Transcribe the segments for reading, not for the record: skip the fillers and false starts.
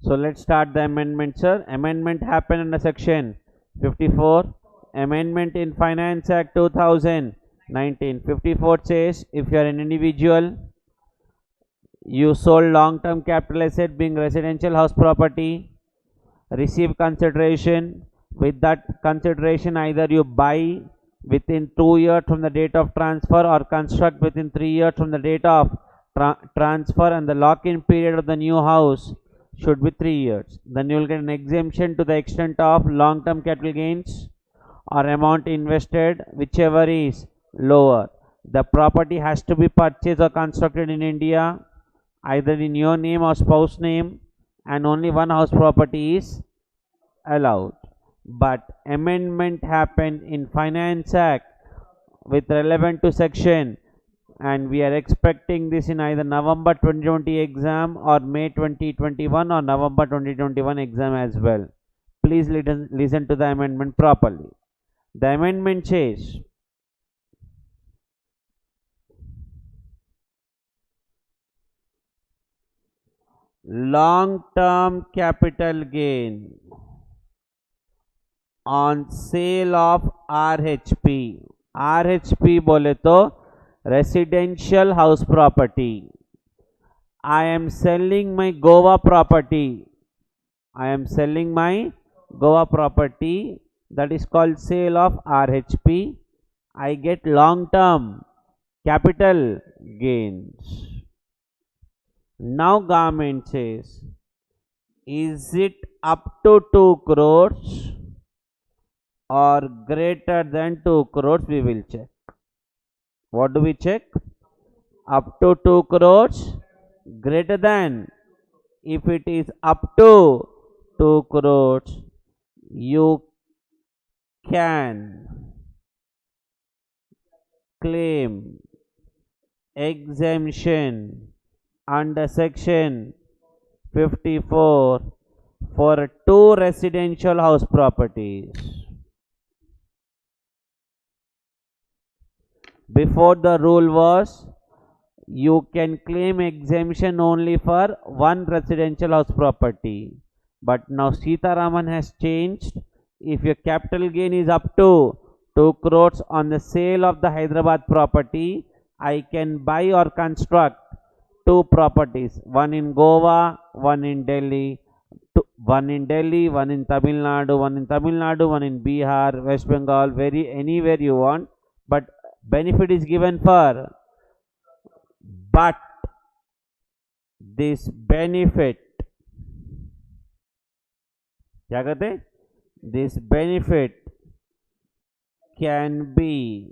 So let's start the amendment, sir. Amendment happened under section 54. Amendment in Finance Act 2019. 54 says if you are an individual, you sold long-term capital asset being residential house property, receive consideration. With that consideration, either you buy within 2 years from the date of transfer or construct within 3 years from the date of transfer, and the lock-in period of the new house should be 3 years. Then you will get an exemption to the extent of long-term capital gains or amount invested, whichever is lower. The property has to be purchased or constructed in India, either in your name or spouse name, and only one house property is allowed. But amendment happened in Finance Act with relevant to section, and we are expecting this in either November 2020 exam or May 2021 or November 2021 exam as well. Please listen to the amendment properly. The amendment says long-term capital gain on sale of RHP. RHP बोले तो residential house property. I am selling my Goa property. I am selling my Goa property. That is called sale of RHP. I get long-term capital gains. Now government says, is it up to 2 crores or greater than 2 crores? We will check. What do we check? Up to 2 crores, greater than. If it is up to 2 crores, you can claim exemption under section 54 for 2 residential house properties. Before, the rule was you can claim exemption only for 1 residential house property. But now Sitaraman has changed. If your capital gain is up to 2 crores on the sale of the Hyderabad property, I can buy or construct 2 properties, one in Goa, one in Delhi, one in Delhi, one in Tamil Nadu, one in Bihar, West Bengal, anywhere you want, but benefit is given for. But this benefit, क्या कहते हैं? This benefit can be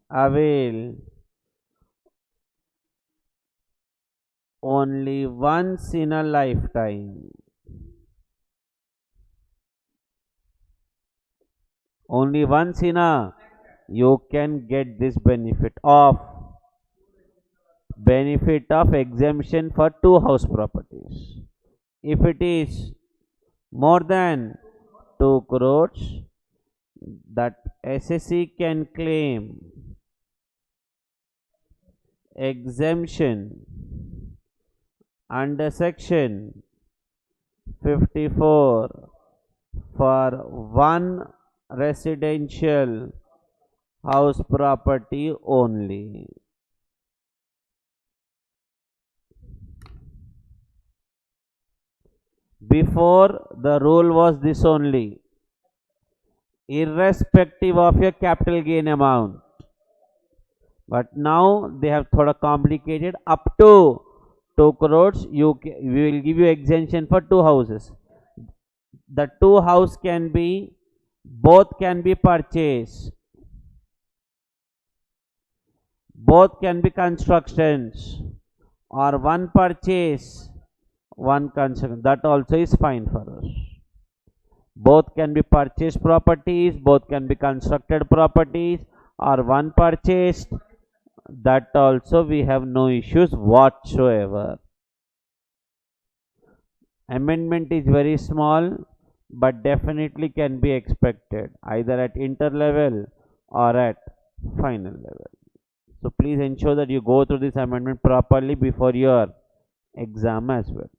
availed only once in a lifetime. Only once in a you can get this benefit of exemption for 2 house properties. If it is more than 2 crores, that SSE can claim exemption under section 54 for 1 residential house property only. Before, the rule was this only, irrespective of your capital gain amount. But now they have thoda complicated. Up to 2 crores, we will give you exemption for 2 houses. The 2 house both can be purchased. Both can be constructions, or one purchase, one construction. That also is fine for us. Both can be purchased properties, both can be constructed properties, or one purchased. That also we have no issues whatsoever. Amendment is very small, but definitely can be expected either at inter level or at final level. So please ensure that you go through this amendment properly before your exam as well.